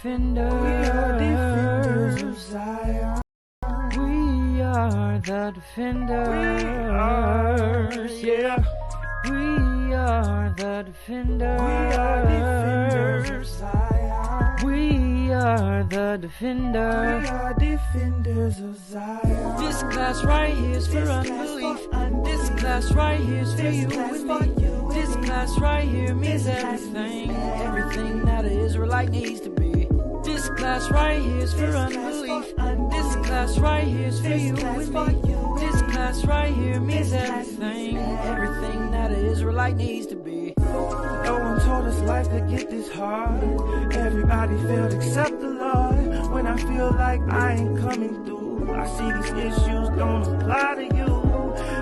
defenders. We are defenders of Zion. We are the defenders. Yeah. We are the defenders. We are defenders of Zion. We are the defenders. We are defenders of Zion. This class right here is for unbelief. This class right here is for you and me. This class right here means everything. Everything that an Israelite needs to be. This class right here is for unbelief. This class right here is for you and me. This class right here means everything. Everything that an Israelite needs to be. No one told us life could get this hard. Everybody failed except the Lord. When I feel like I ain't coming through, I see these issues don't apply to you.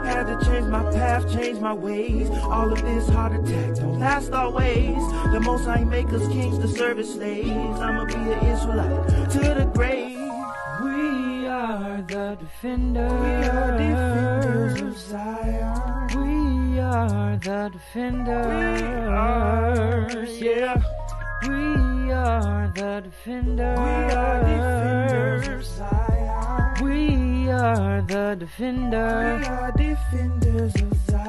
Had to change my path, change my ways. All of this heart attack don't last always. The most High make us kings to serve as slaves. I'ma be an Israelite to the grave. We are the defenders. We are defenders of Zion. We are the defenders. Yeah. We are the defenders. We are defenders of Zion. We are the defenders. We are defenders of Zion.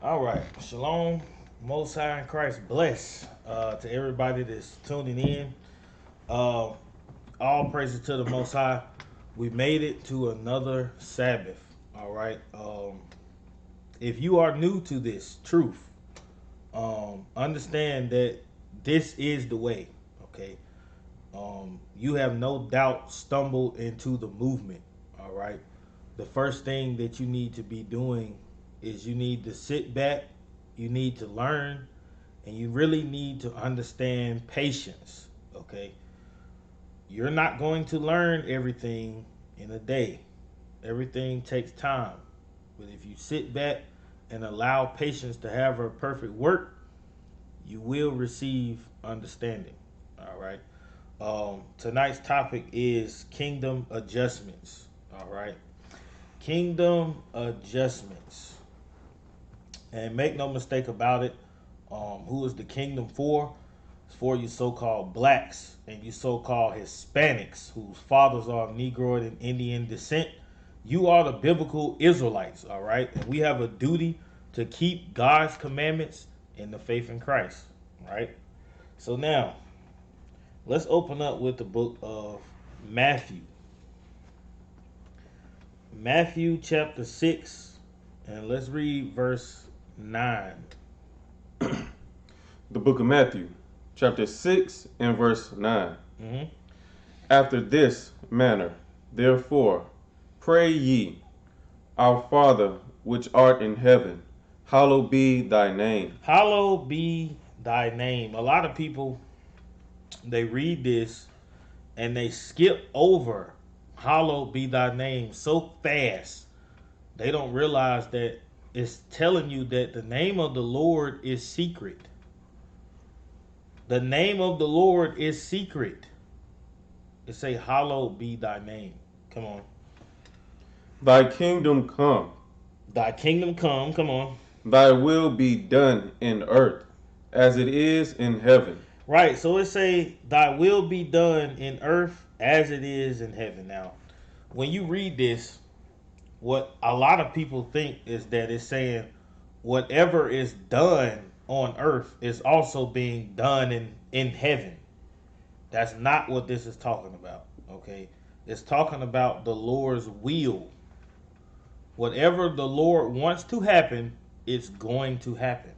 All right, shalom, Most High in Christ bless to everybody that's tuning in. All praises to the Most High. We made it to another Sabbath. All right. If you are new to this truth, understand that this is the way. Okay. You have no doubt stumbled into the movement. All right. The first thing that you need to be doing is you need to sit back, you need to learn, and you really need to understand patience, okay? You're not going to learn everything in a day. Everything takes time. But if you sit back and allow patience to have her perfect work, you will receive understanding, all right? Tonight's topic is kingdom adjustments, all right? Kingdom adjustments. And make no mistake about it, who is the kingdom for? It's for you so-called blacks and you so-called Hispanics whose fathers are of Negroid and Indian descent. You are the biblical Israelites, all right? And we have a duty to keep God's commandments in the faith in Christ, right? So now, let's open up with the book of Matthew. Matthew chapter 6, and let's read verse 9. The book of Matthew, chapter 6 and verse 9. Mm-hmm. After this manner, therefore, pray ye, Our Father which art in heaven, hallowed be thy name. Hallowed be thy name. A lot of people, they read this and they skip over hallowed be thy name so fast. They don't realize that it's telling you that the name of the Lord is secret. The name of the Lord is secret. It say, hallowed be thy name. Come on. Thy kingdom come. Thy kingdom come. Come on. Thy will be done in earth as it is in heaven. Right. So it say, thy will be done in earth as it is in heaven. Now, when you read this, what a lot of people think is that it's saying whatever is done on earth is also being done in heaven. That's not what this is talking about, okay? It's talking about the Lord's will. Whatever the Lord wants to happen, it's going to happen.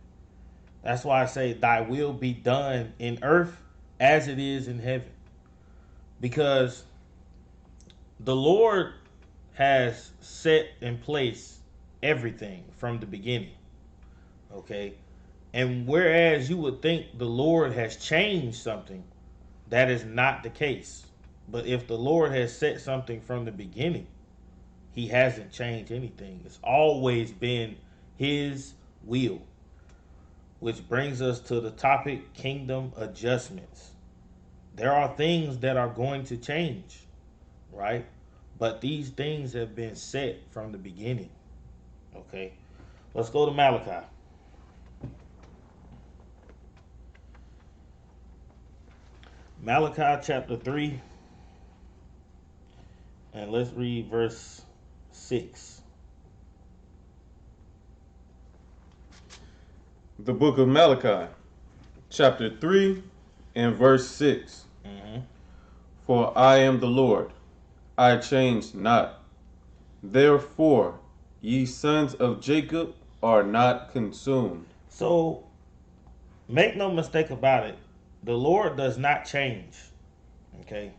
That's why I say thy will be done in earth as it is in heaven. Because the Lord has set in place everything from the beginning. Okay? And whereas you would think the Lord has changed something, that is not the case. But if the Lord has set something from the beginning, He hasn't changed anything. It's always been his will. Which brings us to the topic, kingdom adjustments. There are things that are going to change, right? But these things have been set from the beginning. Okay. Let's go to Malachi. Malachi chapter 3. And let's read verse 6. The book of Malachi, chapter 3, and verse 6. Mm-hmm. For I am the Lord, I change not. Therefore, ye sons of Jacob are not consumed. So, make no mistake about it, the Lord does not change. Okay?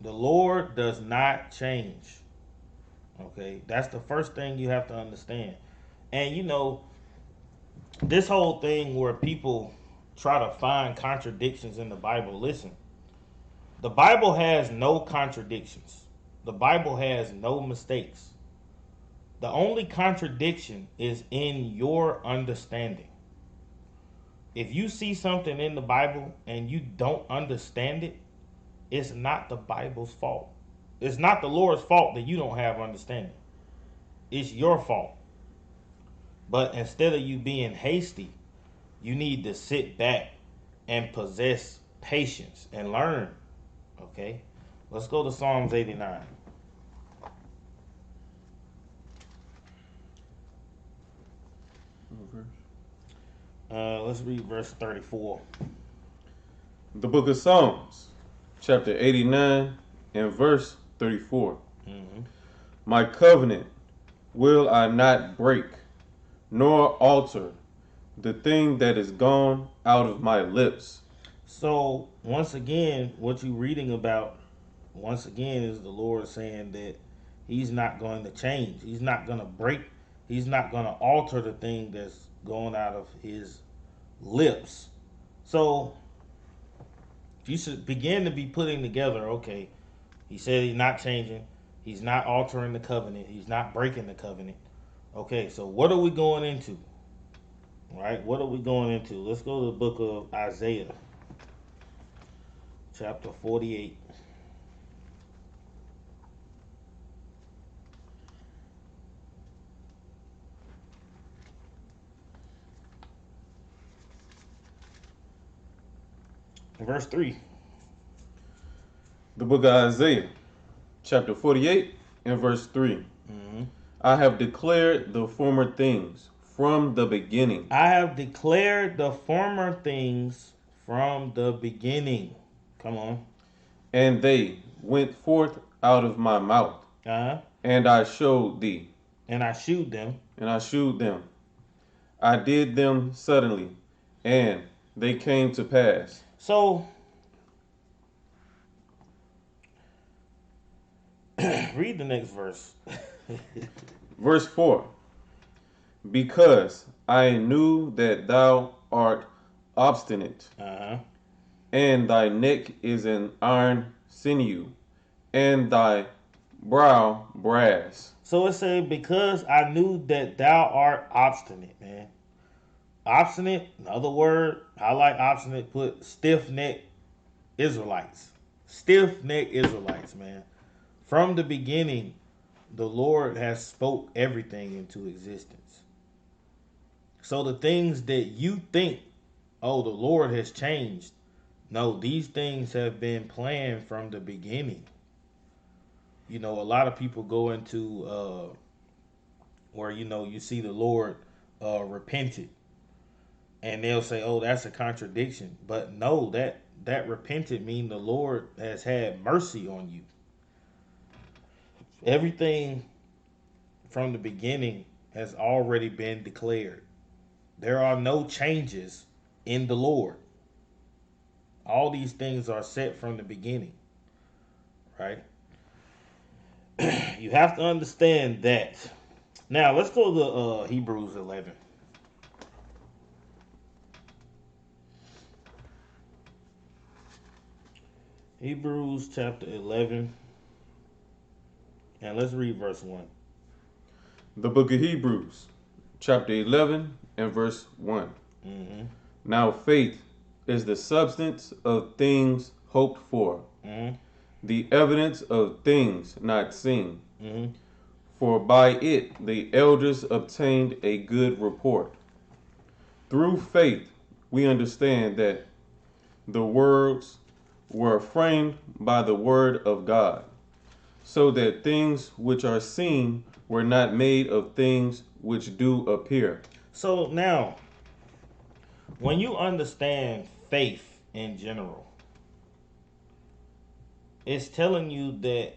The Lord does not change. Okay? That's the first thing you have to understand. And you know, this whole thing where people try to find contradictions in the Bible, listen, the Bible has no contradictions. The Bible has no mistakes. The only contradiction is in your understanding. If you see something in the Bible and you don't understand it, it's not the Bible's fault. It's not the Lord's fault that you don't have understanding. It's your fault. But instead of you being hasty, you need to sit back and possess patience and learn. Okay? Let's go to Psalms 89. Let's read verse 34. The book of Psalms, chapter 89, and verse 34. Mm-hmm. My covenant will I not break, nor alter the thing that is gone out of my lips. So, once again, what you're reading about, once again, is the Lord saying that he's not going to change. He's not going to break. He's not going to alter the thing that's going out of his lips. So, you should begin to be putting together, okay, he said he's not changing. He's not altering the covenant. He's not breaking the covenant. Okay, so what are we going into? All right, what are we going into? Let's go to the book of Isaiah, chapter 48. Verse 3. The book of Isaiah, chapter 48, and verse 3. Mm-hmm. I have declared the former things from the beginning. I have declared the former things from the beginning. Come on. And they went forth out of my mouth. Uh-huh. And I showed thee. And I shewed them. And I shewed them. I did them suddenly, and they came to pass. So, read the next verse. Verse 4. Because I knew that thou art obstinate, Uh-huh. and thy neck is an iron sinew, and thy brow brass. So it said, because I knew that thou art obstinate, man. Obstinate, another word, I like obstinate, put stiff-necked Israelites. Stiff-necked Israelites, man. From the beginning, the Lord has spoke everything into existence. So the things that you think, oh, the Lord has changed. No, these things have been planned from the beginning. You know, a lot of people go into where, you know, you see the Lord repented. And they'll say, oh, that's a contradiction. But no, that repented mean the Lord has had mercy on you. Everything from the beginning has already been declared. There are no changes in the Lord. All these things are set from the beginning. Right? You have to understand that. Now, let's go to Hebrews 11. Hebrews chapter 11. And let's read verse 1. The book of Hebrews, chapter 11 and verse 1. Mm-hmm. Now faith is the substance of things hoped for, Mm-hmm. the evidence of things not seen. Mm-hmm. For by it the elders obtained a good report. Through faith we understand that the worlds were framed by the word of God, so that things which are seen were not made of things which do appear. So now, when you understand faith in general, it's telling you that,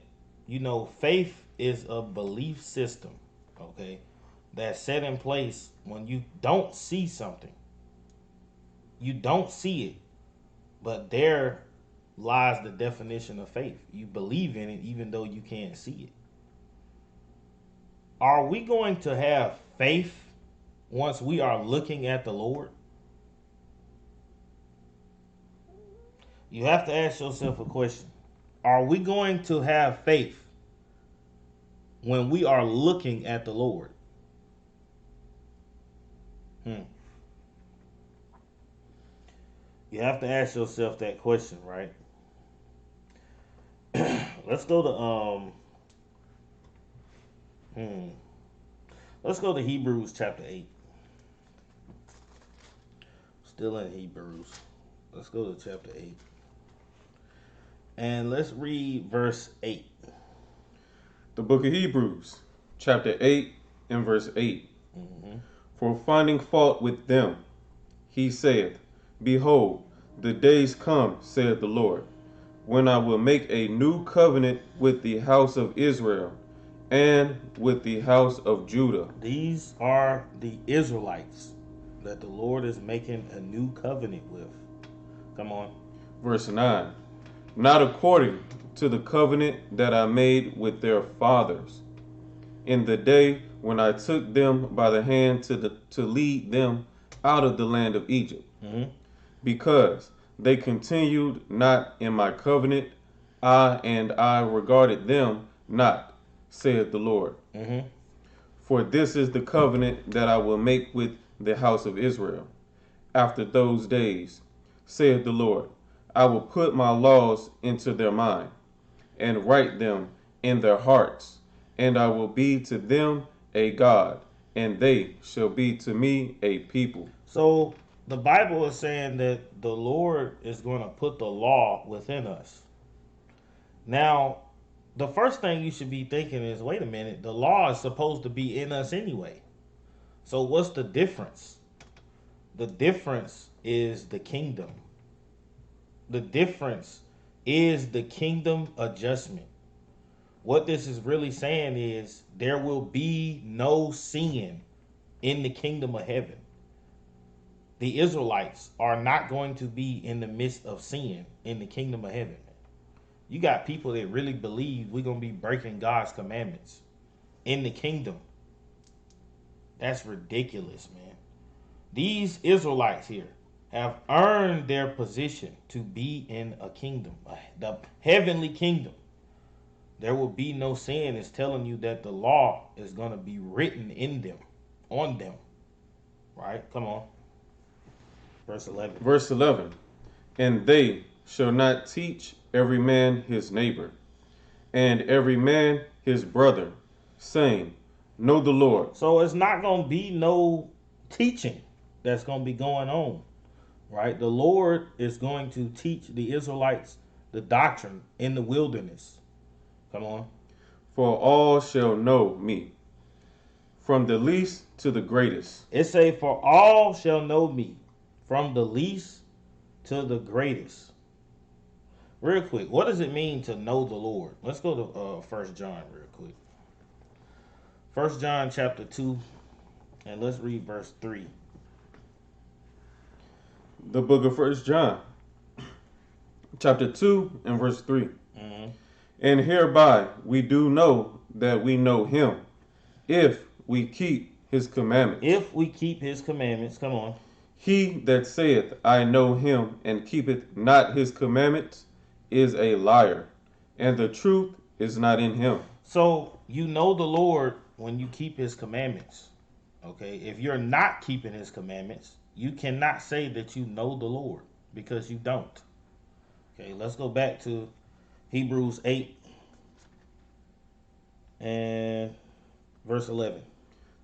faith is a belief system, okay, that's set in place when you don't see something. You don't see it, but there lies the definition of faith. You believe in it even though you can't see it. Are we going to have faith once we are looking at the Lord? You have to ask yourself a question. Are we going to have faith when we are looking at the Lord? You have to ask yourself that question, right? Let's go to Hebrews chapter 8. Still in Hebrews. Let's go to chapter 8. And let's read verse 8. The book of Hebrews, chapter 8 and verse 8. Mm-hmm. For finding fault with them, he saith, Behold, the days come, saith the Lord, when I will make a new covenant with the house of Israel and with the house of Judah. These are the Israelites that the Lord is making a new covenant with. Come on. Verse 9. Not according to the covenant that I made with their fathers, in the day when I took them by the hand to lead them out of the land of Egypt, because they continued not in my covenant, I regarded them not, saith the Lord. For this is the covenant that I will make with the house of Israel. After those days, saith the Lord, I will put my laws into their mind, and write them in their hearts, and I will be to them a God, and they shall be to me a people. So the Bible is saying that the Lord is going to put the law within us. Now, the first thing you should be thinking is, wait a minute, the law is supposed to be in us anyway. So what's the difference? The difference is the kingdom. The difference is the kingdom adjustment. What this is really saying is there will be no sin in the kingdom of heaven. The Israelites are not going to be in the midst of sin in the kingdom of heaven. You got people that really believe we're going to be breaking God's commandments in the kingdom. That's ridiculous, man. These Israelites here have earned their position to be in a kingdom, the heavenly kingdom. There will be no sin. It's telling you that the law is going to be written in them, on them. Right? Come on. Verse 11. Verse 11. And they shall not teach every man his neighbor, and every man his brother, saying, Know the Lord. So it's not going to be no teaching that's going to be going on. Right? The Lord is going to teach the Israelites the doctrine in the wilderness. Come on. For all shall know me, from the least to the greatest. It say, for all shall know me, from the least to the greatest. Real quick, what does it mean to know the Lord? Let's go to 1 John real quick. 1 John chapter 2, and let's read verse 3. The book of 1 John, chapter 2 and verse 3. And hereby we do know that we know him, if we keep his commandments. If we keep his commandments, come on. He that saith, I know him, and keepeth not his commandments, is a liar, and the truth is not in him. So you know the Lord when you keep his commandments. Okay? If you're not keeping his commandments, you cannot say that you know the Lord because you don't. Okay, let's go back to Hebrews 8 and verse 11.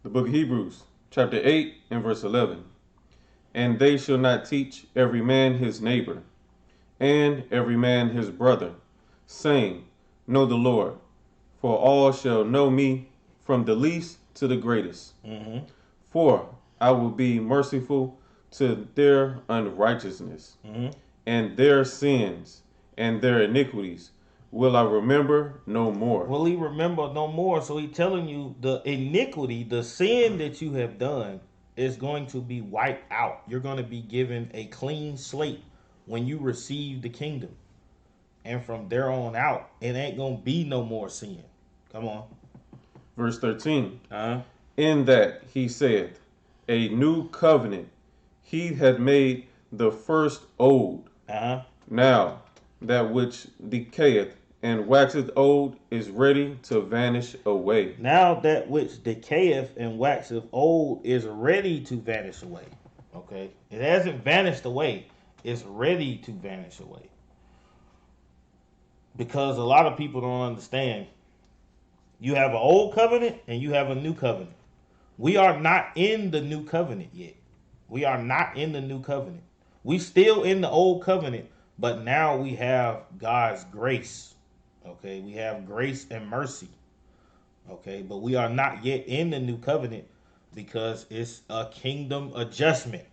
The book of Hebrews, chapter 8 and verse 11. And they shall not teach every man his neighbor, and every man his brother, saying, Know the Lord, for all shall know me, from the least to the greatest. Mm-hmm. For I will be merciful to their unrighteousness, Mm-hmm. and their sins and their iniquities will I remember no more. Will he remember no more? So he's telling you the iniquity, the sin that you have done is going to be wiped out. You're going to be given a clean slate when you receive the kingdom. And from there on out, it ain't going to be no more sin. Come on. Verse 13. Uh-huh. In that he said, A new covenant he had made the first old. Uh-huh. Now that which decayeth and waxeth old is ready to vanish away. Now that which decayeth and waxeth old is ready to vanish away. Okay? It hasn't vanished away. It's ready to vanish away. Because a lot of people don't understand. You have an old covenant and you have a new covenant. We are not in the new covenant yet. We are not in the new covenant. We still in the old covenant, but now we have God's grace. Okay, we have grace and mercy. Okay, but we are not yet in the new covenant because it's a kingdom adjustment.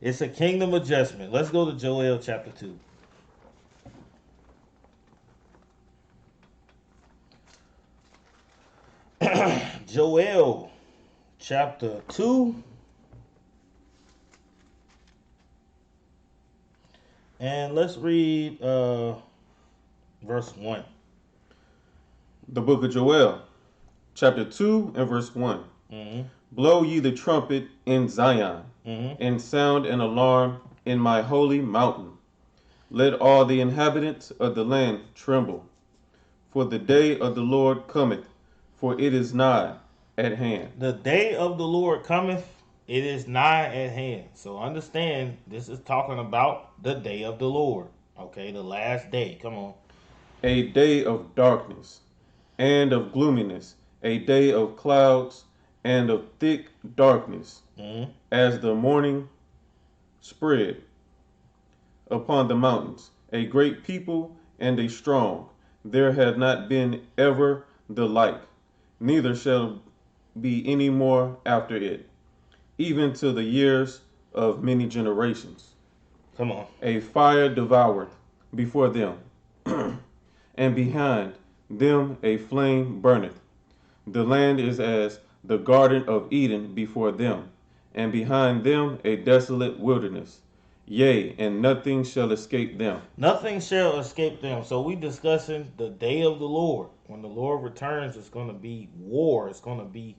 It's a kingdom adjustment. Let's go to Joel chapter 2. Joel chapter 2. And let's read verse 1. The book of Joel, chapter 2 and verse 1. Mm-hmm. Blow ye the trumpet in Zion, Mm-hmm. and sound an alarm in my holy mountain. Let all the inhabitants of the land tremble. For the day of the Lord cometh, for it is nigh at hand. The day of the Lord cometh, it is nigh at hand. So understand, this is talking about the day of the Lord. Okay, the last day. Come on. A day of darkness and of gloominess, a day of clouds and of thick darkness, Mm-hmm. as the morning spread upon the mountains. A great people and a strong, there had not been ever the like, neither shall be any more after it, even to the years of many generations. Come on. A fire devoured before them, and behind them a flame burneth. The land is as the garden of Eden before them, and behind them a desolate wilderness. Yea, and nothing shall escape them. Nothing shall escape them. So we discussing the day of the Lord. When the Lord returns, it's going to be war. It's going to be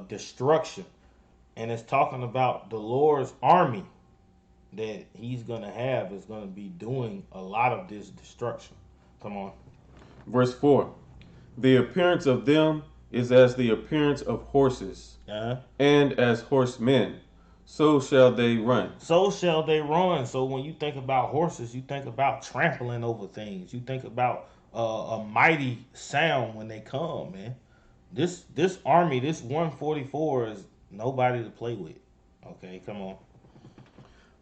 destruction. And it's talking about the Lord's army that he's going to have is going to be doing a lot of this destruction. Come on. Verse 4. The appearance of them is as the appearance of horses, Uh-huh. and as horsemen, so shall they run. So shall they run. So when you think about horses, you think about trampling over things. You think about a mighty sound when they come, man. This army, this 144 is nobody to play with. Okay, come on.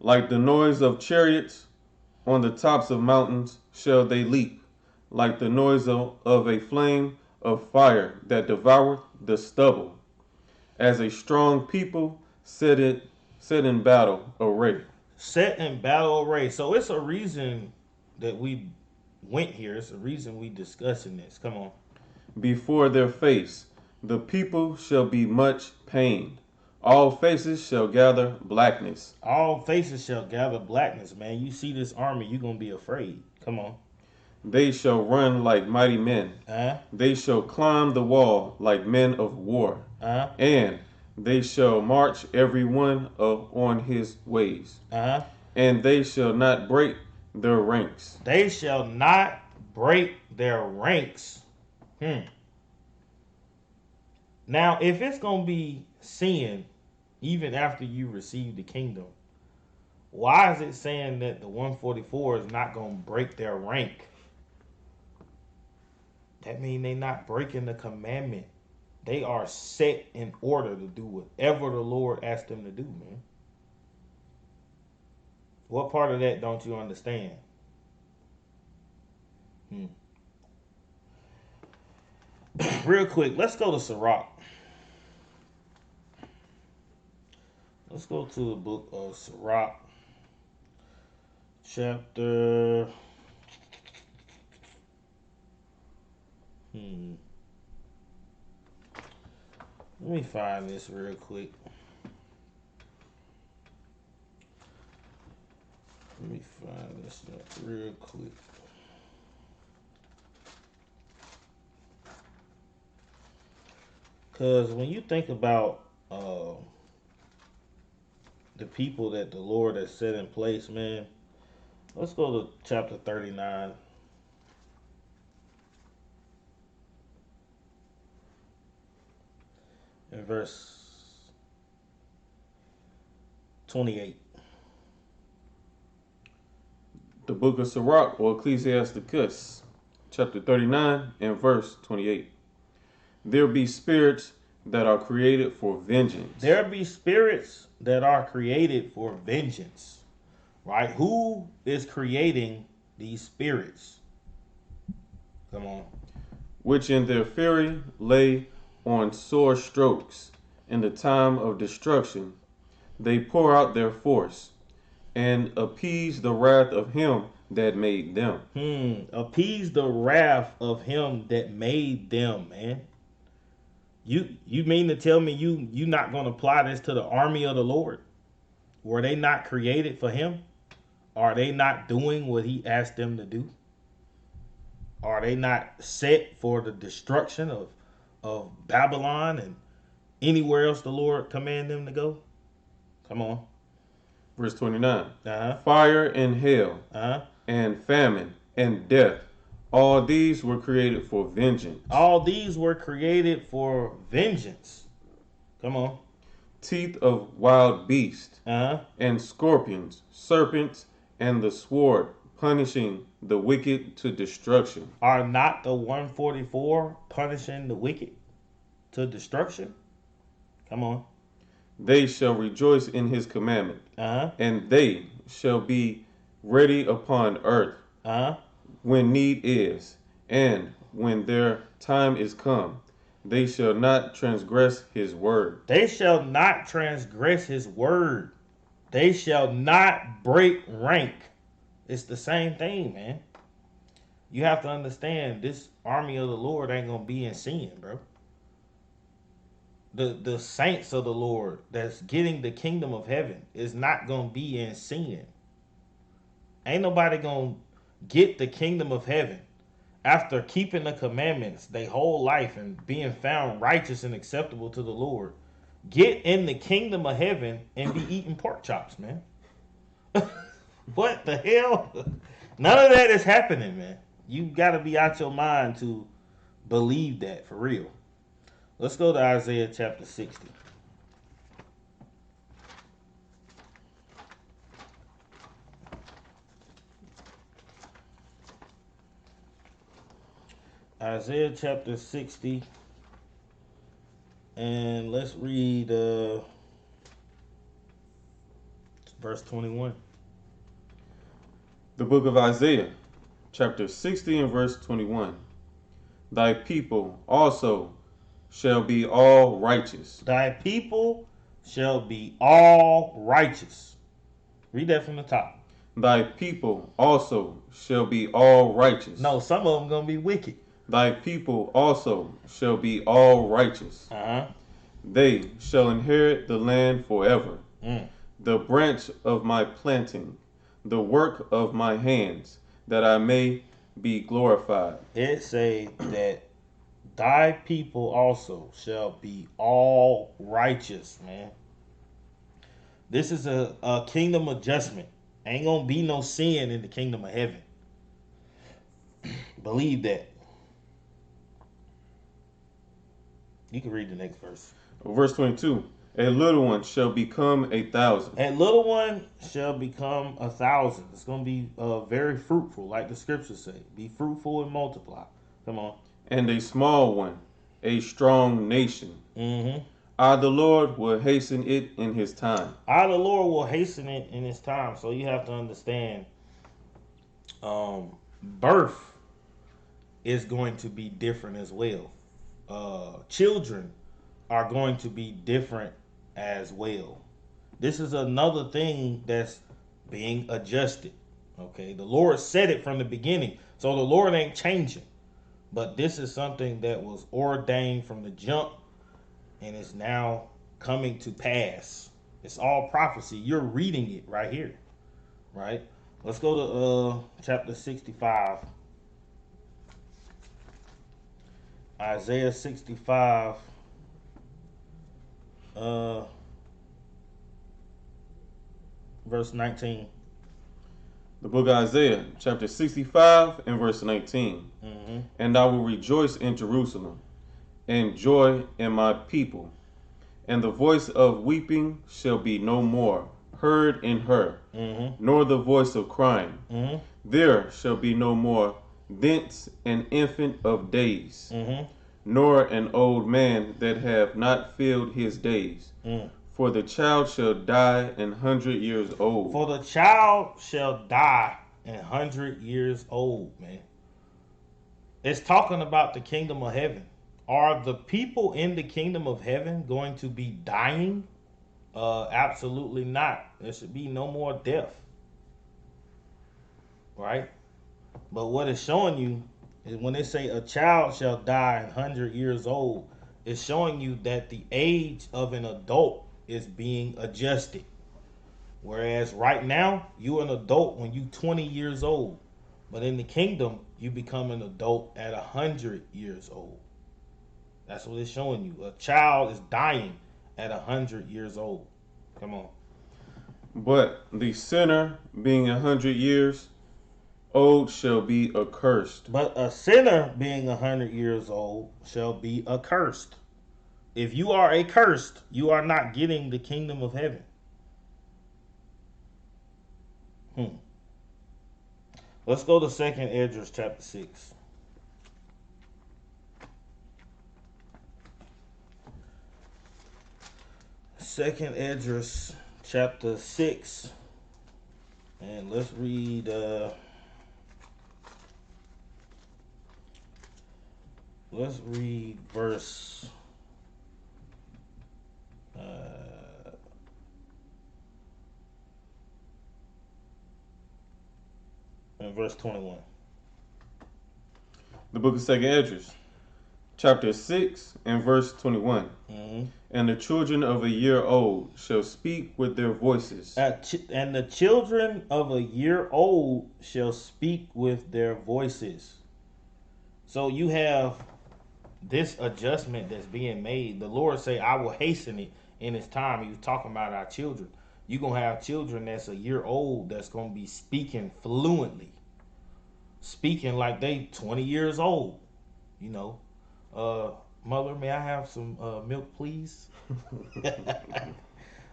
Like the noise of chariots on the tops of mountains shall they leap, like the noise of a flame of fire that devoureth the stubble, as a strong people set in battle array. Set in battle array. So it's a reason that we went here. It's a reason we discussing this. Come on. Before their face the people shall be much pained. All faces shall gather blackness. All faces shall gather blackness, man. You see this army, you're going to be afraid. Come on. They shall run like mighty men. Uh-huh. They shall climb the wall like men of war. Uh-huh. And they shall march every one on his ways. Uh-huh. And they shall not break their ranks. They shall not break their ranks. Now, if it's going to be sin, even after you receive the kingdom, why is it saying that the 144 is not going to break their rank? That means they're not breaking the commandment. They are set in order to do whatever the Lord asked them to do, man. What part of that don't you understand? Real quick, let's go to Sirach. Let's go to the book of Sirach, chapter. Let me find this real quick. Because when you think about the people that the Lord has set in place, man, let's go to chapter 39. In verse 28. The book of Sirach, or Ecclesiasticus, chapter 39 and verse 28. There be spirits that are created for vengeance. There be spirits that are created for vengeance. Right? Who is creating these spirits? Come on. Which in their fury lay on sore strokes. In the time of destruction, they pour out their force and appease the wrath of him that made them. Appease the wrath of him that made them, man. You mean to tell me you not going to apply this to the army of the Lord? Were they not created for him? Are they not doing what he asked them to do? Are they not set for the destruction of Babylon and anywhere else the Lord command them to go? Come on. Verse 29. Uh-huh. Fire and hail and famine and death, all these were created for vengeance. All these were created for vengeance. Come on. Teeth of wild beasts and scorpions, serpents, and the sword, punishing the wicked to destruction. Are not the 144 punishing the wicked to destruction? Come on. They shall rejoice in his commandment, and they shall be ready upon earth when need is, and when their time is come. They shall not transgress his word. They shall not transgress his word. They shall not break rank. It's the same thing, man. You have to understand, this army of the Lord ain't going to be in sin, bro. The saints of the Lord that's getting the kingdom of heaven is not going to be in sin. Ain't nobody going to get the kingdom of heaven after keeping the commandments their whole life and being found righteous and acceptable to the Lord. Get in the kingdom of heaven and be eating pork chops, man. What the hell? None of that is happening, man. You got to be out your mind to believe that, for real. Let's go to Isaiah chapter 60. Isaiah chapter 60. And let's read verse 21. The book of Isaiah, chapter 60 and verse 21. Thy people also shall be all righteous. Thy people shall be all righteous. Read that from the top. Thy people also shall be all righteous. No, some of them going to be wicked. Thy people also shall be all righteous. They shall inherit the land forever. The branch of my planting, the work of my hands, that I may be glorified. It say that thy people also shall be all righteous, man. This is a kingdom adjustment. Ain't gonna be no sin in the kingdom of heaven. Believe that. You can read the next verse. Verse 22. A little one shall become 1,000, A little one shall become 1,000. It's going to be very fruitful, like the scriptures say. Be fruitful and multiply. Come on. and a small one, a strong nation. Mm-hmm. I, the Lord, will hasten it in his time. I, the Lord, will hasten it in his time. So you have to understand, birth is going to be different as well. Children are going to be different as well. This is another thing that's being adjusted. Okay, the Lord said it from the beginning, so the Lord ain't changing. But this is something that was ordained from the jump, and is now coming to pass. It's all prophecy. You're reading it right here, right? Let's go to chapter 65. Isaiah 65. Verse 19. The book of Isaiah, chapter 65 and verse 19. Mm-hmm. And I will rejoice in Jerusalem, and joy in my people. And the voice of weeping shall be no more heard in her, Mm-hmm. nor the voice of crying. Mm-hmm. There shall be no more thence an infant of days, Mm-hmm. nor an old man that have not filled his days. Mm. For the child shall die 100 years old. For the child shall die 100 years old, man. It's talking about the kingdom of heaven. Are the people in the kingdom of heaven going to be dying? Absolutely not. There should be no more death. Right? But what it's showing you is when they say a child shall die 100 years old, it's showing you that the age of an adult is being adjusted. Whereas right now, you're an adult when you're 20 years old. But in the kingdom, you become an adult at 100 years old. That's what it's showing you. A child is dying at 100 years old. Come on. But the sinner, being 100 years old, shall be accursed. But a sinner being 100 years old shall be accursed. If you are accursed, you are not getting the kingdom of heaven. Let's go to 2nd Esdras chapter 6. Second Esdras chapter 6. And let's read verse in verse 21. The book of 2nd Esdras, chapter 6 and verse 21. Mm-hmm. And the children of a year old shall speak with their voices. And the children of a year old shall speak with their voices. So you have this adjustment that's being made. The Lord say, I will hasten it in his time. He was talking about our children. You're going to have children that's a year old that's going to be speaking fluently. Speaking like they 20 years old. You know, mother, may I have some milk, please?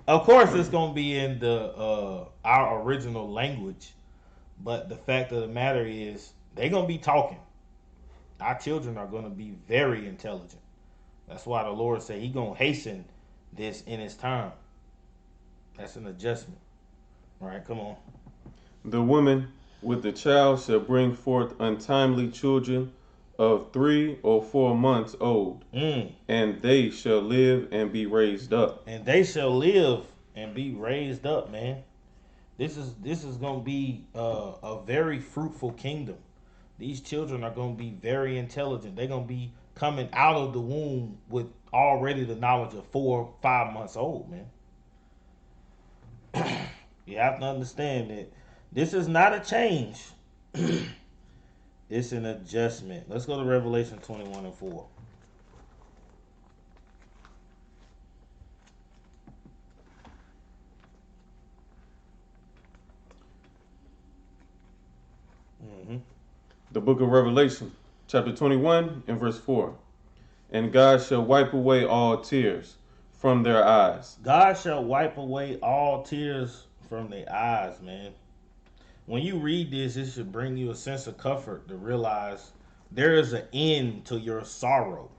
Of course, it's going to be in the our original language. But the fact of the matter is, they're going to be talking. Our children are going to be very intelligent. That's why the Lord said He's going to hasten this in his time. That's an adjustment. All right, come on. The woman with the child shall bring forth untimely children of 3 or 4 months old, and they shall live and be raised up. And they shall live and be raised up, man. This is going to be a very fruitful kingdom. These children are going to be very intelligent. They're going to be coming out of the womb with already the knowledge of 4 or 5 months old, man. You have to understand that this is not a change. It's an adjustment. Let's go to Revelation 21 and 4. The book of Revelation, chapter 21 and verse 4. And God shall wipe away all tears from their eyes. God shall wipe away all tears from their eyes, man. When you read this, it should bring you a sense of comfort to realize there is an end to your sorrow.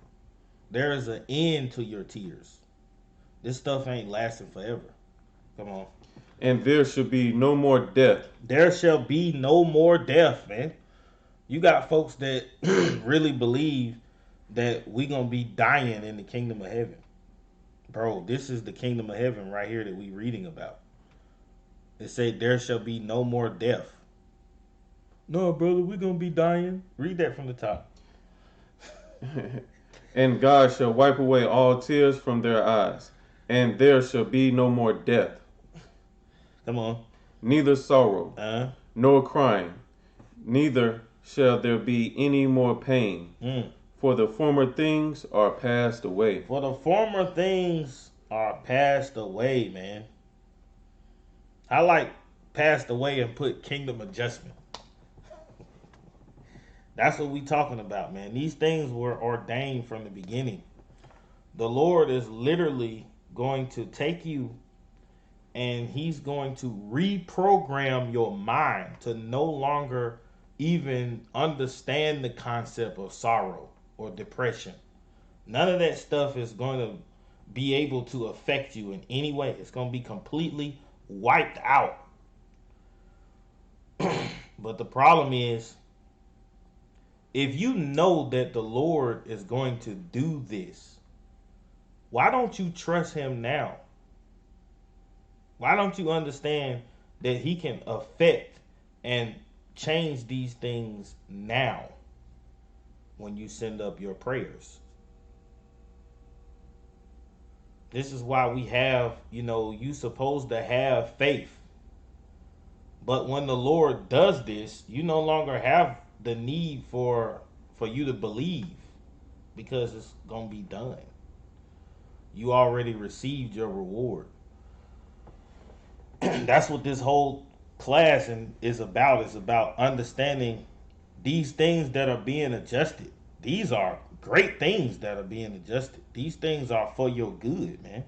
There is an end to your tears. This stuff ain't lasting forever. Come on. And there shall be no more death. There shall be no more death, man. You got folks that really believe that we gonna be dying in the kingdom of heaven. Bro, this is the kingdom of heaven right here that we reading about. It said there shall be no more death. No, brother, we gonna be dying. Read that from the top. And God shall wipe away all tears from their eyes. And there shall be no more death. Come on. Neither sorrow, nor crying, neither shall there be any more pain. For the former things are passed away. For the former things are passed away, man. I like passed away and put kingdom adjustment. That's what we talking about, man. These things were ordained from the beginning. The Lord is literally going to take you and he's going to reprogram your mind to no longer even understand the concept of sorrow or depression. None of that stuff is going to be able to affect you in any way. It's going to be completely wiped out. But the problem is, if you know that the Lord is going to do this, why don't you trust him now? Why don't you understand that he can affect and change these things now when you send up your prayers? This is why we have, you supposed to have faith. But when the Lord does this, you no longer have the need for you to believe, because it's going to be done. You already received your reward. That's what this whole class is about. It's about understanding these things that are being adjusted. These are great things that are being adjusted. These things are for your good, man.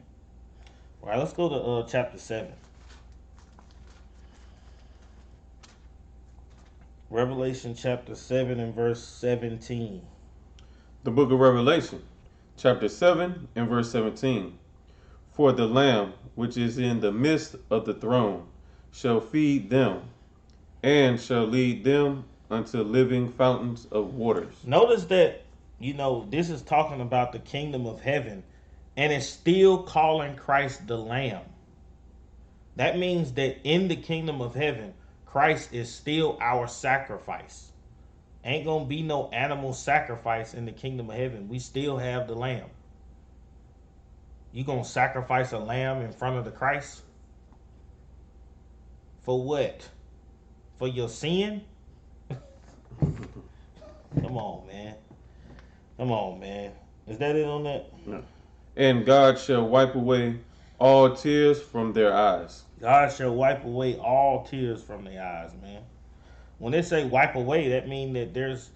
All right, let's go to chapter 7. Revelation chapter 7 and verse 17. The book of Revelation, chapter 7 and verse 17. For the Lamb which is in the midst of the throne shall feed them, and shall lead them unto living fountains of waters. Notice that, this is talking about the kingdom of heaven, and it's still calling Christ the Lamb. That means that in the kingdom of heaven, Christ is still our sacrifice. Ain't gonna be no animal sacrifice in the kingdom of heaven. We still have the Lamb. You gonna sacrifice a lamb in front of the Christ? For what? For your sin? Come on, man. Come on, man. Is that it on that? No. And God shall wipe away all tears from their eyes. God shall wipe away all tears from their eyes, man. When they say wipe away, that means that there's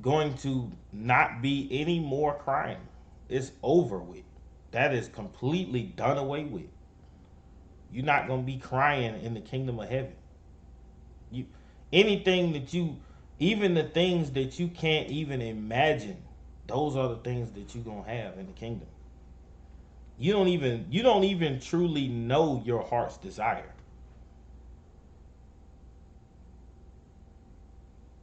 going to not be any more crying. It's over with. That is completely done away with. You're not going to be crying in the kingdom of heaven. Even the things that you can't even imagine, those are the things that you're going to have in the kingdom. You don't even truly know your heart's desire.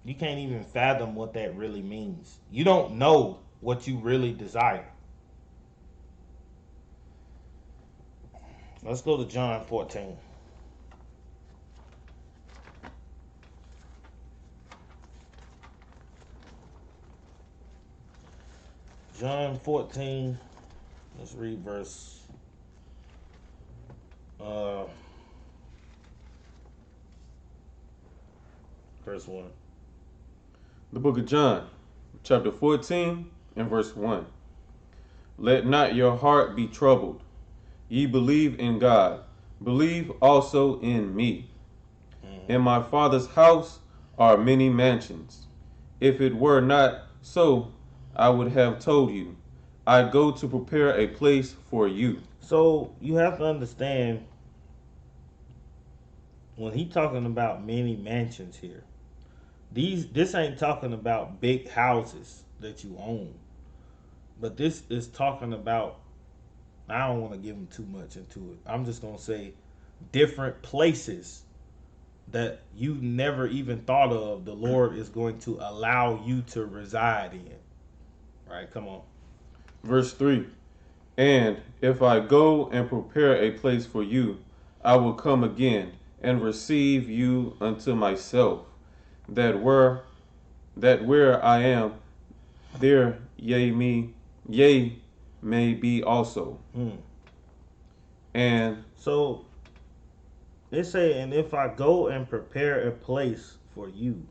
You can't even fathom what that really means. You don't know what you really desire. Let's go to John 14. John 14. Let's read verse 1. The book of John, chapter 14 and verse 1. Let not your heart be troubled. Ye believe in God, believe also in me. In my Father's house are many mansions. If it were not so, I would have told you, I go to prepare a place for you. So you have to understand when he talking about many mansions here, this ain't talking about big houses that you own, but this is talking about, I don't want to give him too much into it. I'm just gonna say different places that you never even thought of. The Lord is going to allow you to reside in. Right? Come on. Verse 3. And if I go and prepare a place for you, I will come again and receive you unto myself, that where I am, there ye may be also. And So it say, and if I go and prepare a place for you,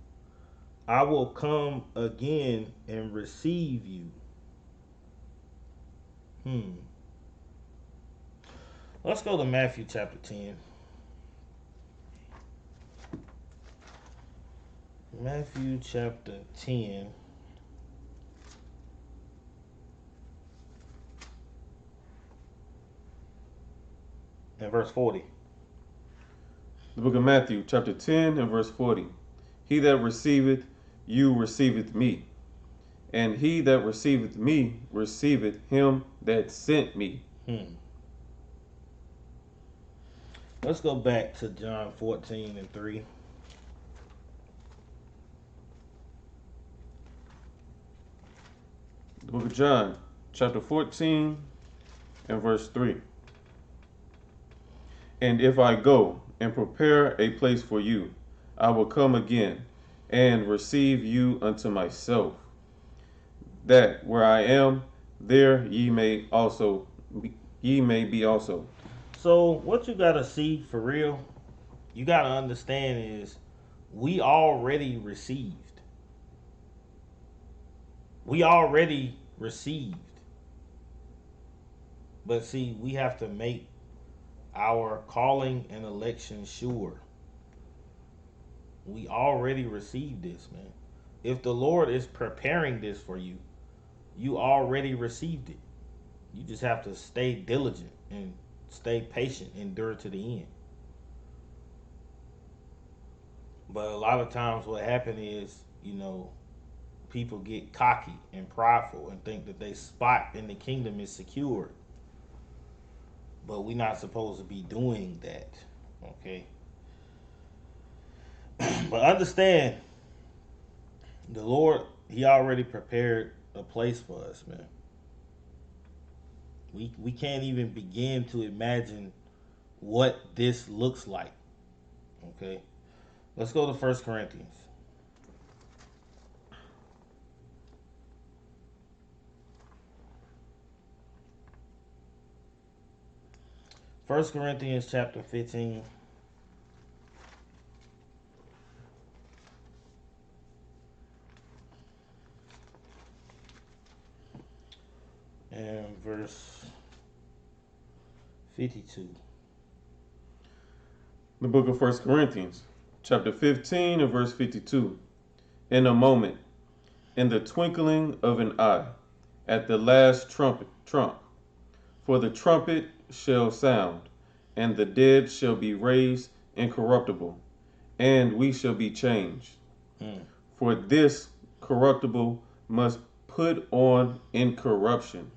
I will come again and receive you. Let's go to Matthew chapter 10. Matthew chapter 10. And verse 40. the book of Matthew, chapter 10 and verse 40. He that receiveth you receiveth me, and he that receiveth me receiveth him that sent me. Let's go back to John 14 and 3. The book of John, chapter 14 and verse 3. And if I go and prepare a place for you, I will come again and receive you unto myself, that where I am, there ye may be also. So what you gotta see for real, you gotta understand is we already received. We already received. But see, we have to make our calling and election sure. We already received this, man. If the Lord is preparing this for you, you already received it. You just have to stay diligent and stay patient, endure to the end. But a lot of times what happens is, people get cocky and prideful and think that their spot in the kingdom is secure. But we're not supposed to be doing that. Okay? But understand, the Lord, He already prepared a place for us, man. We can't even begin to imagine what this looks like. Okay? Let's go to 1 Corinthians. First Corinthians chapter 15. And verse 52. The book of 1 Corinthians, chapter 15 and verse 52. In a moment, in the twinkling of an eye, at the last trump, for the trumpet shall sound, and the dead shall be raised incorruptible, and we shall be changed. For this corruptible must put on incorruption,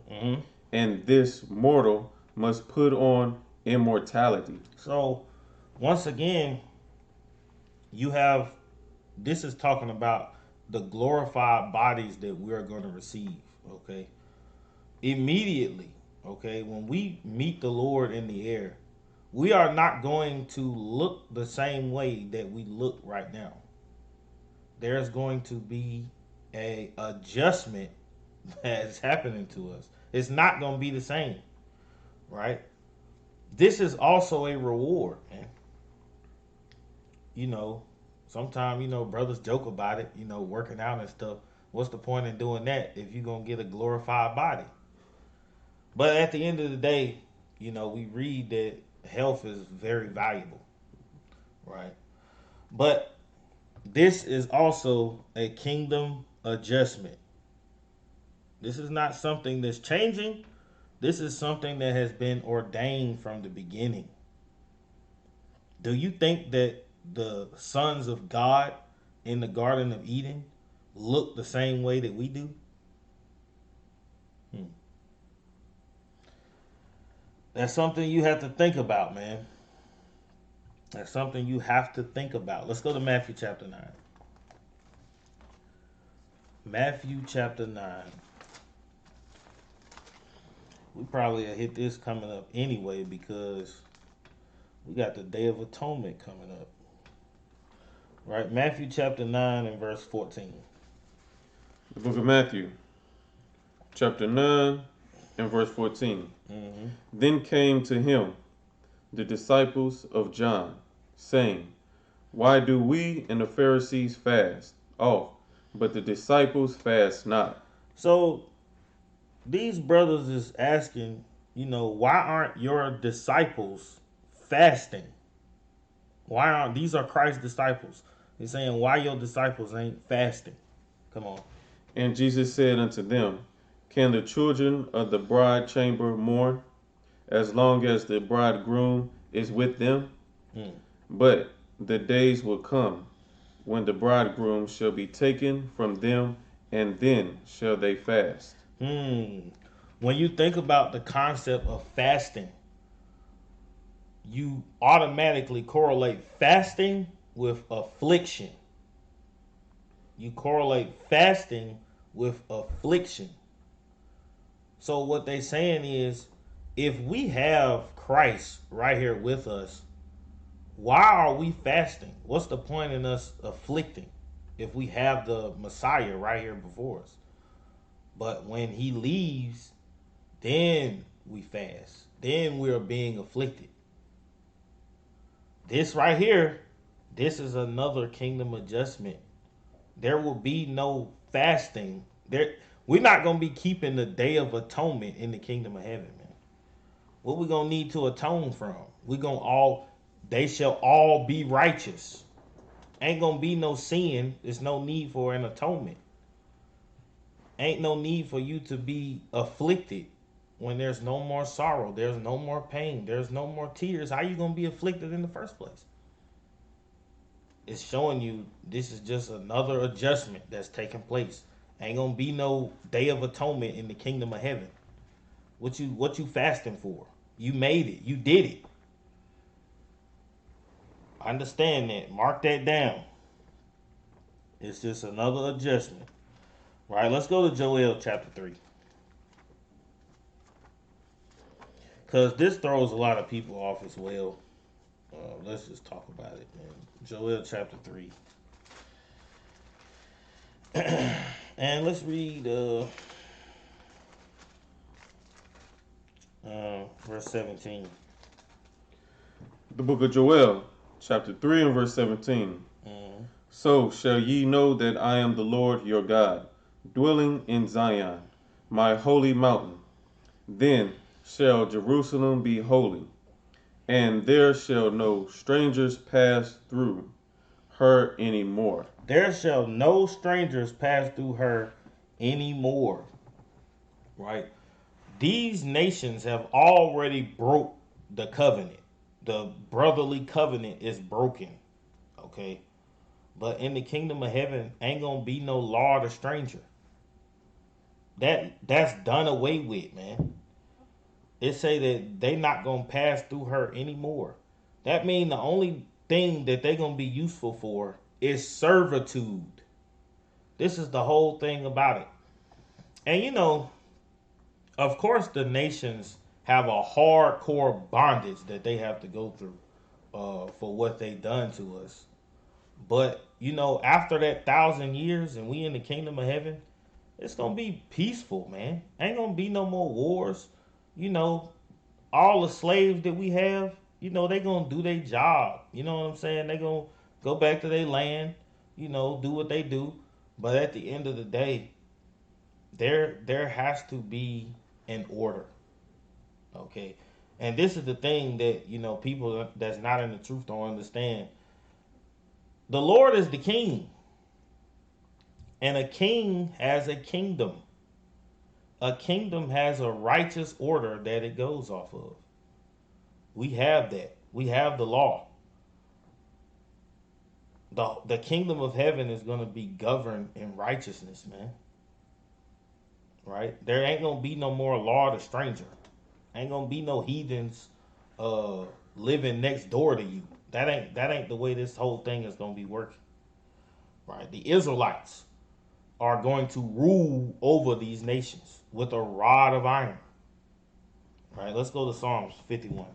and this mortal must put on immortality. So, once again, this is talking about the glorified bodies that we are going to receive, okay? Immediately, okay, when we meet the Lord in the air, we are not going to look the same way that we look right now. There's going to be a adjustment that's happening to us. It's not going to be the same, right? This is also a reward, man. Sometimes, brothers joke about it, working out and stuff. What's the point in doing that if you're going to get a glorified body? But at the end of the day, we read that health is very valuable, right? But this is also a kingdom adjustment. This is not something that's changing. This is something that has been ordained from the beginning. Do you think that the sons of God in the Garden of Eden look the same way that we do? That's something you have to think about, man. That's something you have to think about. Let's go to Matthew chapter 9. Matthew chapter 9. We probably hit this coming up anyway because we got the Day of Atonement coming up. Right? Matthew chapter 9 and verse 14. The book of Matthew, chapter 9 and verse 14. Mm-hmm. Then came to him the disciples of John, saying, Why do we and the Pharisees fast? Oh, but the disciples fast not. So these brothers is asking, why aren't your disciples fasting? Why aren't these are Christ's disciples? They're saying why your disciples ain't fasting. Come on. And Jesus said unto them, Can the children of the bride chamber mourn, as long as the bridegroom is with them? But the days will come, when the bridegroom shall be taken from them, and then shall they fast. When you think about the concept of fasting, you automatically correlate fasting with affliction. You correlate fasting with affliction. So what they're saying is, if we have Christ right here with us, why are we fasting? What's the point in us afflicting if we have the Messiah right here before us? But when he leaves, then we fast. Then we're being afflicted. This right here, this is another kingdom adjustment. There will be no fasting. We're not going to be keeping the Day of Atonement in the kingdom of heaven, man. What we going to need to atone from? They shall all be righteous. Ain't going to be no sin. There's no need for an atonement. Ain't no need for you to be afflicted when there's no more sorrow. There's no more pain. There's no more tears. How you going to be afflicted in the first place? It's showing you this is just another adjustment that's taking place. Ain't going to be no Day of Atonement in the kingdom of heaven. What you fasting for? You made it. You did it. Understand that. Mark that down. It's just another adjustment. Right, let's go to Joel chapter 3. Because this throws a lot of people off as well. Let's just talk about it, man. Joel chapter 3. And let's read verse 17. The book of Joel, chapter 3 and verse 17. So shall ye know that I am the Lord your God, dwelling in Zion, my holy mountain. Then shall Jerusalem be holy, and there shall no strangers pass through her any more. There shall no strangers pass through her any more. Right? These nations have already broke the covenant. The brotherly covenant is broken. Okay? But in the kingdom of heaven, ain't gonna be no law of the stranger. That's done away with, man. It say that they not gonna pass through her anymore. That mean the only thing that they gonna be useful for is servitude. This is the whole thing about it. And of course the nations have a hardcore bondage that they have to go through for what they done to us. But after that 1,000 years and we in the kingdom of heaven, it's gonna be peaceful, man. Ain't gonna be no more wars. All the slaves that we have, they gonna do their job. You know what I'm saying? They gonna go back to their land, do what they do. But at the end of the day, there has to be an order. Okay? And this is the thing that, people that's not in the truth don't understand. The Lord is the king. And a king has a kingdom. A kingdom has a righteous order that it goes off of. We have that. We have the law. The kingdom of heaven is going to be governed in righteousness, man. Right? There ain't going to be no more law to stranger. Ain't going to be no heathens uh, living next door to you. That ain't the way this whole thing is going to be working. Right? The Israelites are going to rule over these nations with a rod of iron. Right? Let's go to Psalms 51.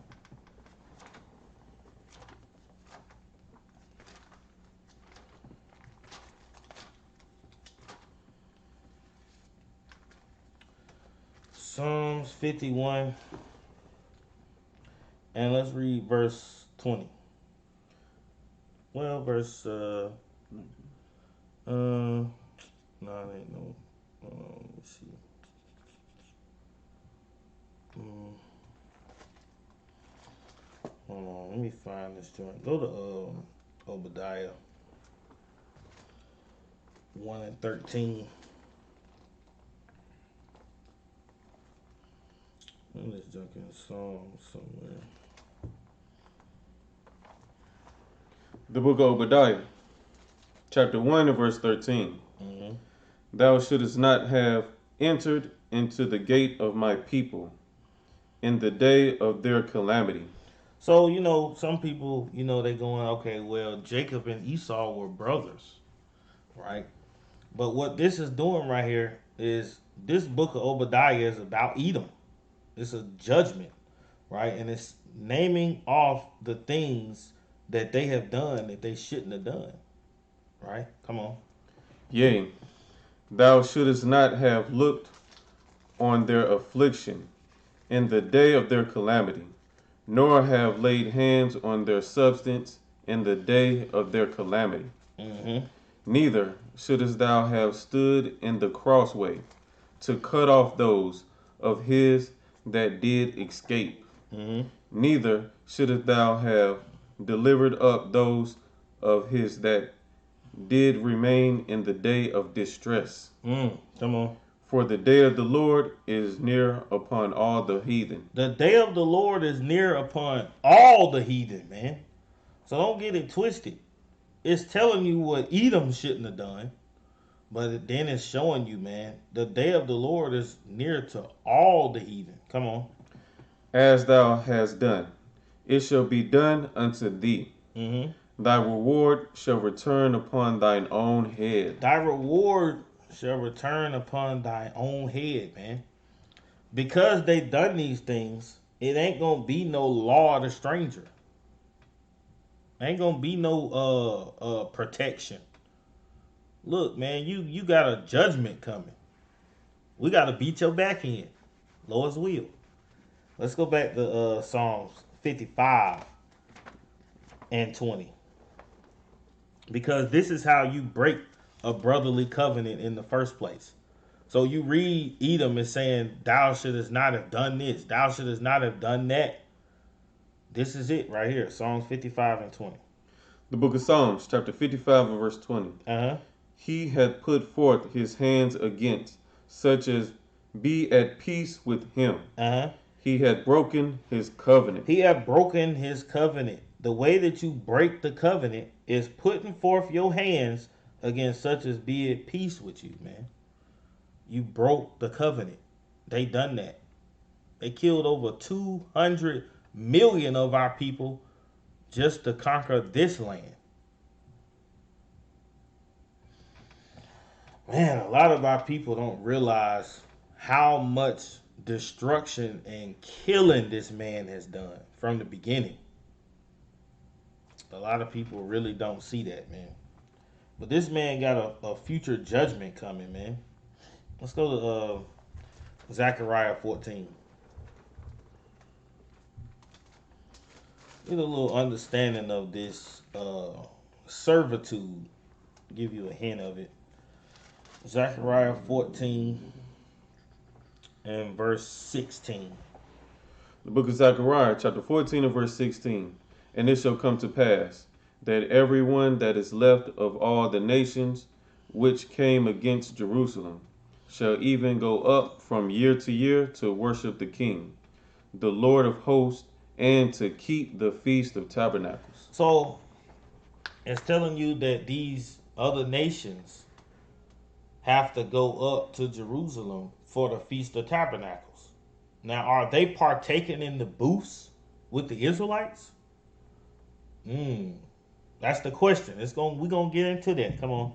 Psalms 51, and let's read verse 20. Well, verse no, it ain't no. Let me see. Hold on, let me find this joint. Go to Obadiah 1 and 13. I'm just junking Psalms somewhere. The book of Obadiah, chapter 1 and verse 13. Mm-hmm. Thou shouldest not have entered into the gate of my people in the day of their calamity. So, some people, they going, okay, well, Jacob and Esau were brothers, right? But what this is doing right here is this book of Obadiah is about Edom. It's a judgment, right? And it's naming off the things that they have done that they shouldn't have done, right? Come on. Yea, thou shouldest not have looked on their affliction in the day of their calamity, nor have laid hands on their substance in the day of their calamity. Mm-hmm. Neither shouldest thou have stood in the crossway to cut off those of his that did escape. Mm-hmm. Neither shouldest thou have delivered up those of his that did remain in the day of distress. Come on. For the day of the Lord is near upon all the heathen. The day of the Lord is near upon all the heathen, man. So don't get it twisted. It's telling you what Edom shouldn't have done, but then it's showing you, man, the day of the Lord is near to all the heathen. Come on. As thou hast done, it shall be done unto thee. Mm-hmm. Thy reward shall return upon thine own head. Thy reward shall return upon thy own head, man. Because they done these things, it ain't gonna be no law to stranger. Ain't gonna be no protection. Look, man, you got a judgment coming. We gotta beat your back in. Lord's will. Let's go back to Psalms 55 and 20. Because this is how you break a brotherly covenant in the first place. So you read Edom is saying, thou shouldest not have done this. Thou shouldest not have done that. This is it right here. Psalms 55 and 20. The book of Psalms, chapter 55 and verse 20. Uh-huh. He hath put forth his hands against such as be at peace with him. Uh-huh. He had broken his covenant. He had broken his covenant. The way that you break the covenant is putting forth your hands against such as be at peace with you, man. You broke the covenant. They done that. They killed over 200 million of our people just to conquer this land. Man, a lot of our people don't realize how much destruction and killing this man has done from the beginning. A lot of people really don't see that, man. But this man got a future judgment coming, man. Let's go to Zechariah 14. Get a little understanding of this servitude. Give you a hint of it. Zechariah 14 and verse 16. The book of Zechariah, chapter 14 and verse 16. And it shall come to pass that everyone that is left of all the nations which came against Jerusalem shall even go up from year to year to worship the King, the Lord of hosts, and to keep the Feast of Tabernacles. So it's telling you that these other nations have to go up to Jerusalem for the Feast of Tabernacles. Now, are they partaking in the booths with the Israelites? That's the question. We're gonna get into that. Come on.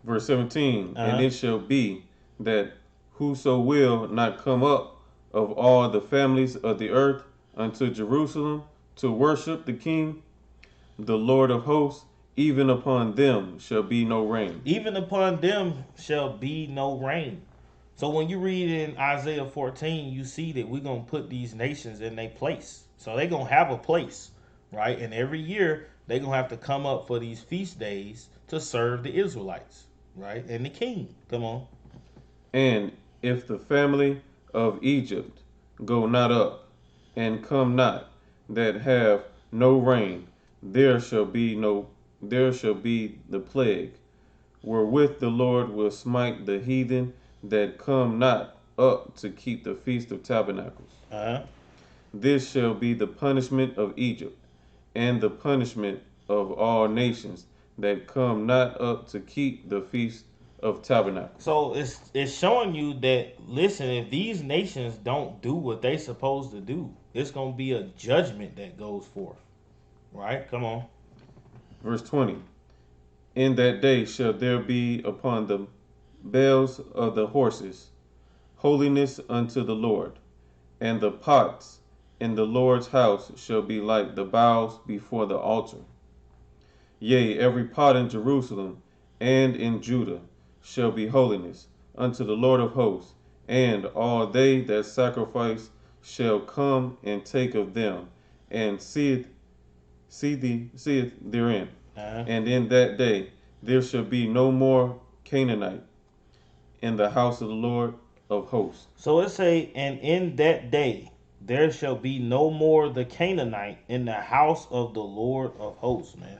Verse 17, Uh-huh. and it shall be that whoso will not come up of all the families of the earth unto Jerusalem to worship the King, the Lord of hosts, even upon them shall be no rain. Even upon them shall be no rain. So when you read in Isaiah 14, you see that we're gonna put these nations in their place. So they're gonna have a place, right? And every year they're gonna have to come up for these feast days to serve the Israelites, right? And the king. Come on. And if the family of Egypt go not up, and come not, that have no rain, there shall be the plague, wherewith the Lord will smite the heathen that come not up to keep the Feast of Tabernacles. Uh-huh. This shall be the punishment of Egypt, and the punishment of all nations that come not up to keep the Feast of Tabernacles. So it's showing you that, listen, if these nations don't do what they supposed to do, it's gonna be a judgment that goes forth. Right? Come on. Verse 20. In that day shall there be upon the bells of the horses holiness unto the Lord, and the pots in the Lord's house shall be like the boughs before the altar. Yea, every pot in Jerusalem and in Judah shall be holiness unto the Lord of hosts, and all they that sacrifice shall come and take of them, and see it therein. Uh-huh. And in that day there shall be no more Canaanite in the house of the Lord of hosts. So it say, and in that day there shall be no more the Canaanite in the house of the Lord of hosts, man.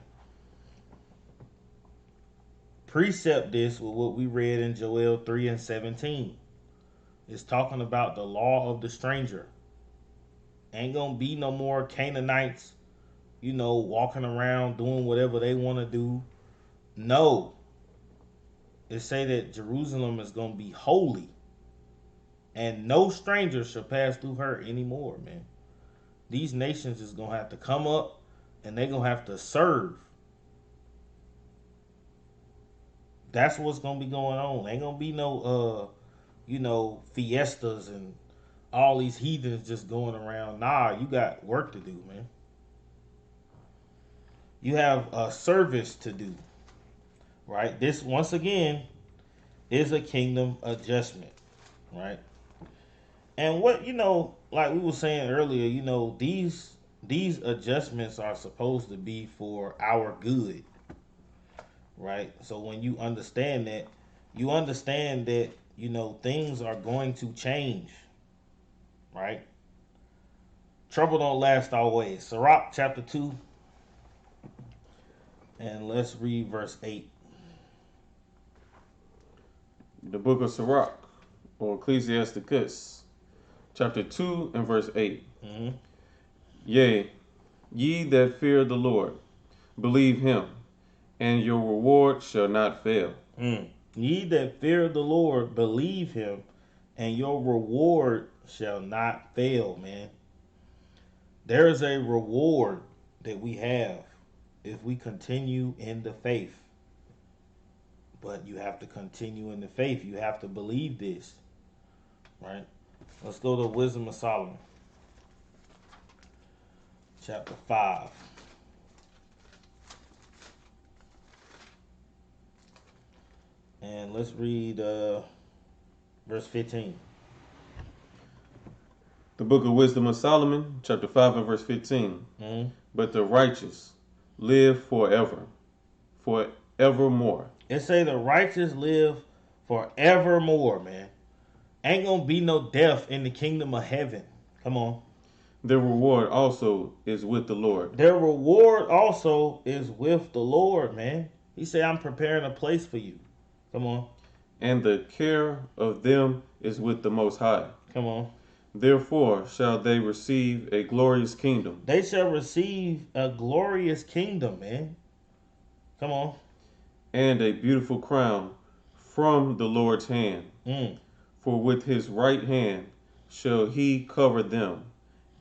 Precept this with what we read in Joel 3 and 17. It's talking about the law of the stranger. Ain't gonna be no more Canaanites, walking around doing whatever they want to do. No. It say that Jerusalem is gonna be holy. And no stranger shall pass through her anymore, man. These nations is gonna have to come up and they're gonna have to serve. That's what's gonna be going on. Ain't gonna be no fiestas and all these heathens just going around. Nah, you got work to do, man. You have a service to do. Right? This once again is a kingdom adjustment. Right? And what like we were saying earlier, these adjustments are supposed to be for our good. Right? So when you understand that, things are going to change. Right? Trouble don't last always. Sirach chapter 2. And let's read verse 8. The book of Sirach, or Ecclesiasticus, chapter 2 and verse 8. Mm-hmm. Yea, ye that fear the Lord, believe him, and your reward shall not fail. Ye that fear the Lord, believe him, and your reward shall not fail, man. There is a reward that we have if we continue in the faith. But you have to continue in the faith. You have to believe this. Right? Let's go to Wisdom of Solomon. Chapter 5. And let's read verse 15. The book of Wisdom of Solomon, chapter 5 and verse 15. Mm-hmm. But the righteous live forevermore. It say the righteous live forevermore, man. Ain't gonna be no death in the kingdom of heaven. Come on. Their reward also is with the Lord. Their reward also is with the Lord, man. He said, I'm preparing a place for you. Come on. and the care of them is with the Most High. Come on. Therefore shall they receive a glorious kingdom, They shall receive a glorious kingdom, man. Come on. and a beautiful crown from the Lord's hand. Mm. For with his right hand shall he cover them,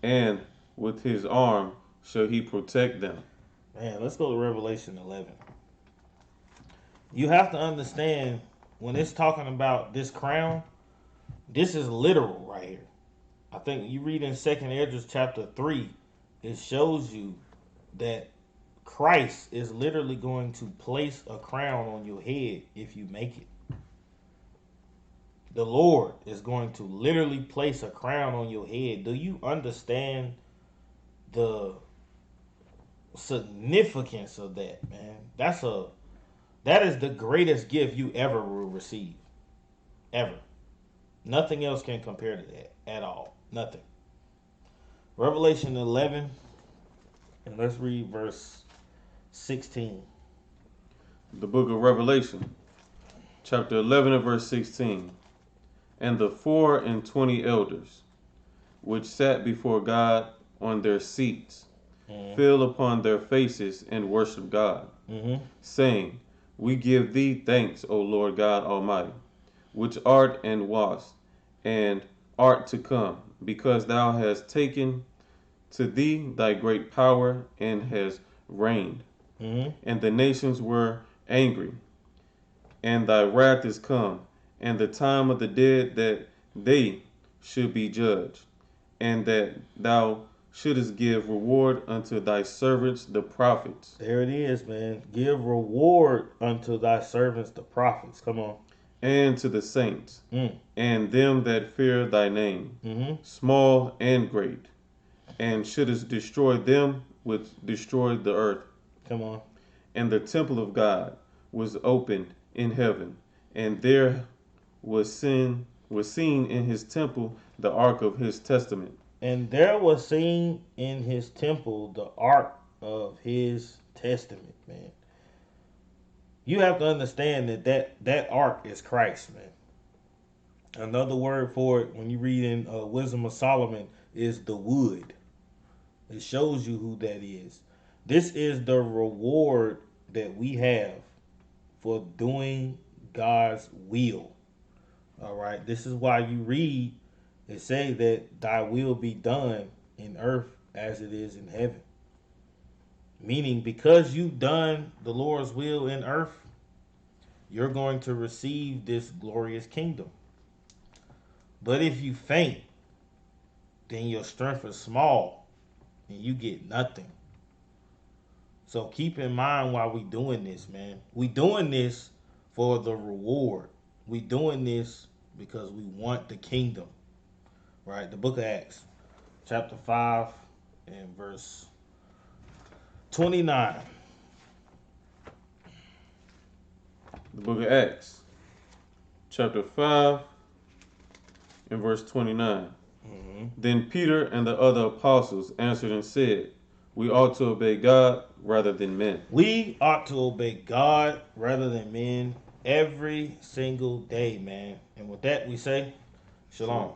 and with his arm shall he protect them. Man, let's go to Revelation 11. You have to understand, when it's talking about this crown, this is literal right here. I think you read in 2nd Esdras chapter 3, it shows you that Christ is literally going to place a crown on your head if you make it. The Lord is going to literally place a crown on your head. Do you understand the significance of that, man? That is the greatest gift you ever will receive. Ever. Nothing else can compare to that at all. Nothing. Revelation 11, and let's read verse 16. The book of Revelation, chapter 11 and verse 16. And the 24 elders, which sat before God on their seats, fell upon their faces and worshiped God, saying, We give thee thanks, O Lord God Almighty, which art and wast, and art to come, because thou hast taken to thee thy great power and hast reigned. And the nations were angry, and thy wrath is come, and the time of the dead that they should be judged, and that thou shouldest give reward unto thy servants the prophets. There it is, man. Give reward unto thy servants the prophets. Come on. And to the saints, and them that fear thy name, small and great, and shouldest destroy them which destroy the earth. Come on. And the temple of God was opened in heaven, and there was seen in his temple the ark of his testament. And there was seen in his temple the ark of his testament, man. You have to understand that ark is Christ, man. Another word for it, when you read in Wisdom of Solomon, is the wood. It shows you who that is. This is the reward that we have for doing God's will. All right. This is why you read it say that thy will be done in earth as it is in heaven. Meaning, because you've done the Lord's will in earth, you're going to receive this glorious kingdom. But if you faint, then your strength is small and you get nothing. So keep in mind while we doing this, man. We doing this for the reward. We doing this because we want the kingdom. Right? The book of Acts, chapter 5 and verse 29. The book of Acts, chapter 5 and verse 29. Then Peter and the other apostles answered and said, We ought to obey God rather than men. We ought to obey God rather than men every single day, man. And with that we say, Shalom.